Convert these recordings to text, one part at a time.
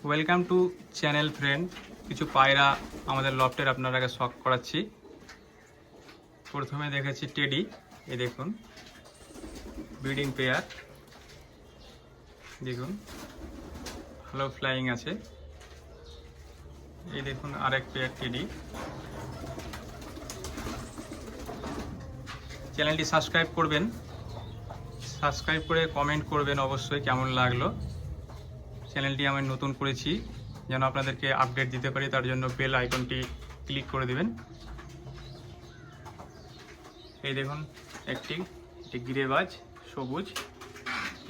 Welcome to channel friend. কিছু পায়রা আমাদের লফটের আপনার আগে শখ করাচ্ছি। প্রথমে দেখাচ্ছি টেডি। এই দেখুন ব্রিডিং পেয়ার, দেখুন ভালো ফ্লাইং আছে। এই দেখুন আরেক পেয়ার টেডি। চ্যানেলটি সাবস্ক্রাইব করবেন, সাবস্ক্রাইব করে কমেন্ট করবেন অবশ্যই কেমন লাগলো। চ্যানেলটি আমি নতুন করেছি, যেন আপনাদেরকে আপডেট দিতে পারি, তার জন্য বেল আইকনটি ক্লিক করে দেবেন। এই দেখুন একটি গিরেবাজ সবুজ,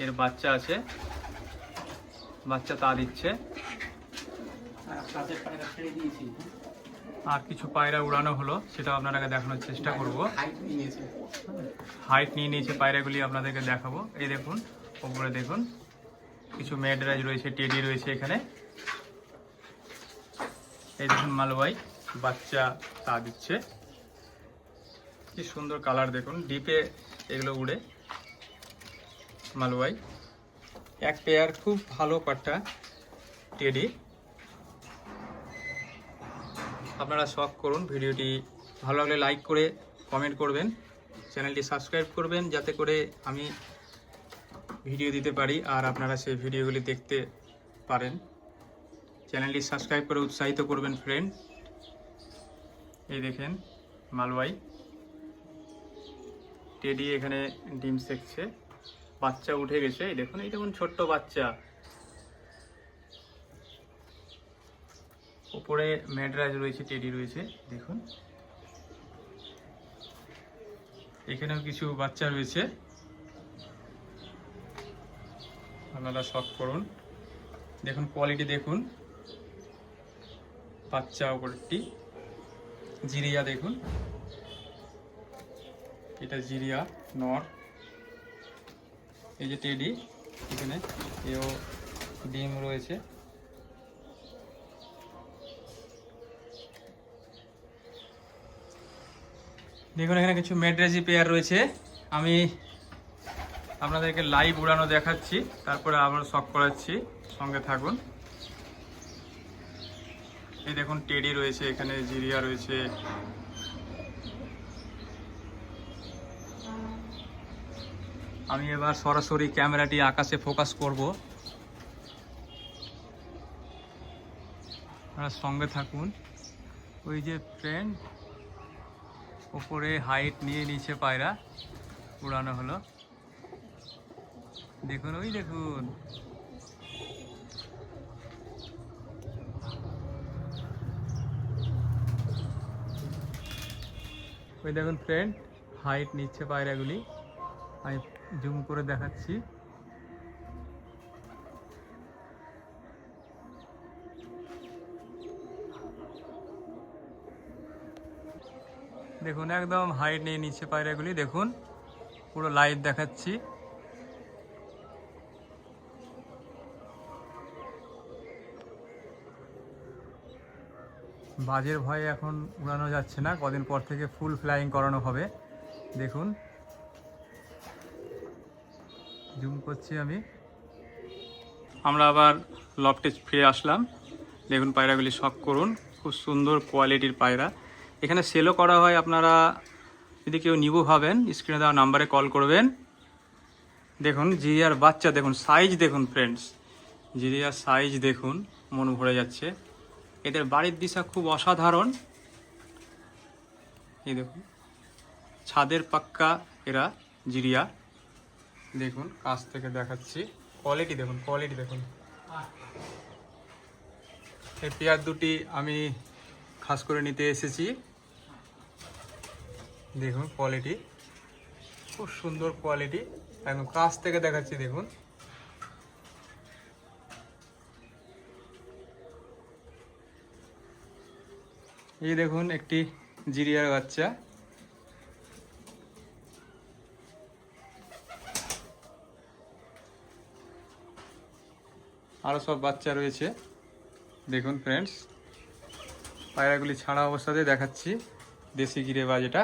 এর বাচ্চা আছে, বাচ্চা তা দিচ্ছে। আর কিছু পায়রা উড়ানো হলো, সেটা আপনাদেরকে দেখানোর চেষ্টা করব। হাইট নিয়ে নিয়েছে পায়রাগুলি, আপনাদেরকে দেখাবো। এই দেখুন উপরে দেখুন কিছু মেডরাজ রয়েছে, টেডি রয়েছে এখানে। এই দেখুন মালওয়াই বাচ্চা তা দিচ্ছে, কি সুন্দর কালার দেখুন, ডিপে এগুলো উড়ে। মালওয়াই এক পেয়ার, খুব ভালো পাট্টা টেডি। আপনারা শখ করুন। ভিডিওটি ভালো লাগলে লাইক করে কমেন্ট করবেন, চ্যানেলটি সাবস্ক্রাইব করবেন, যাতে করে আমি ভিডিও দিতে পারি আর আপনারা সেই ভিডিওগুলি দেখতে পারেন। চ্যানেলটি সাবস্ক্রাইব করে উৎসাহিত করবেন ফ্রেন্ড। এই দেখেন মালওয়াই টেডি এখানে ডিম সেকছে, বাচ্চা উঠে গেছে। এই দেখুন, এই দেখুন ছোট্ট বাচ্চা। উপরে মেডরাজ রয়েছে, টেডি রয়েছে, দেখুন এখানেও কিছু বাচ্চা রয়েছে। আপনারা শখ করুন। দেখুন কোয়ালিটি দেখুন, বাচ্চা উপরটি জিরিয়া, দেখুন এটা জিরিয়া নর। এই যে টেডি, এখানে এও ডিম রয়েছে। দেখুন এখানে কিছু মেডরাজি পেয়ার রয়েছে। আমি আপনাদেরকে লাইভ উড়ানো দেখাচ্ছি, তারপরে আবার শখ করাচ্ছি, সঙ্গে থাকুন। এই দেখুন টেডি রয়েছে এখানে, জিরিয়া রয়েছে। আমি এবার সরাসরি ক্যামেরাটি আকাশে ফোকাস করব, আপনারা সঙ্গে থাকুন। ওই যে ফ্রেন্ড উপরে হাইট নিয়ে নিচে পায়রা উড়ানো হলো, দেখুন ওই দেখুন। ওই দেখুন ফ্রেন্ড হাইট নিচ্ছে পায়রাগুলি, আমি জুম করে দেখাচ্ছি। দেখুন একদম হাইট নিয়ে নিচ্ছে পায়রাগুলি, দেখুন পুরো লাইভ দেখাচ্ছি। বাজের ভয়ে এখন উড়ানো যাচ্ছে না, কদিন পর থেকে ফুল ফ্লাইং করানো হবে। দেখুন জুম করছি আমি। আমরা আবার লফটে ফিরে আসলাম। দেখুন পায়রাগুলি শখ করুন, খুব সুন্দর কোয়ালিটির পায়রা। এখানে সেলও করা হয়, আপনারা যদি কেউ নিবো ভাবেন স্ক্রিনে দেওয়া নাম্বারে কল করবেন। দেখুন জিরিয়ার বাচ্চা দেখুন, সাইজ দেখুন ফ্রেন্ডস, জিরিয়ার সাইজ দেখুন, মন ভরে যাচ্ছে। এদের বাড়ির দিশা খুব অসাধারণ। এই দেখুন ছাদের পাক্কা এরা জিরিয়া। দেখুন কাছ থেকে দেখাচ্ছি, কোয়ালিটি দেখুন, কোয়ালিটি দেখুন। এই পেয়ার দুটি আমি খাস করে নিতে এসেছি। দেখুন কোয়ালিটি খুব সুন্দর কোয়ালিটি, একদম কাছ থেকে দেখাচ্ছি। দেখুন এই দেখুন একটি জিরিয়ার বাচ্চা। আরও সব বাচ্চা রয়েছে। দেখুন ফ্রেন্ডস পায়রাগুলি ছাড়া অবস্থাতে দেখাচ্ছি, দেশি গিরেবাজ এটা।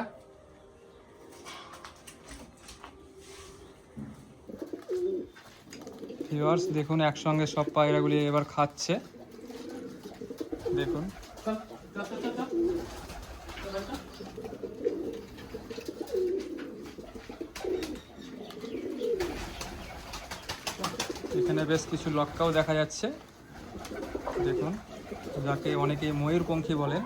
ভিউয়ার্স দেখুন একসঙ্গে সব পায়রাগুলি এবার খাচ্ছে। দেখুন এখানে বেশ কিছু লক্কাও দেখা যাচ্ছে, দেখুন, যাকে অনেকে ময়ূরপঙ্খী বলেন।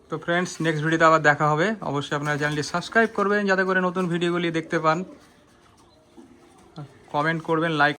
তো ফ্রেন্ডস, নেক্সট ভিডিওতে আবার দেখা হবে। অবশ্যই আপনারা চ্যানেলটি সাবস্ক্রাইব করবেন যাতে করে নতুন ভিডিওগুলি দেখতে পান, কমেন্ট করবেন, লাইক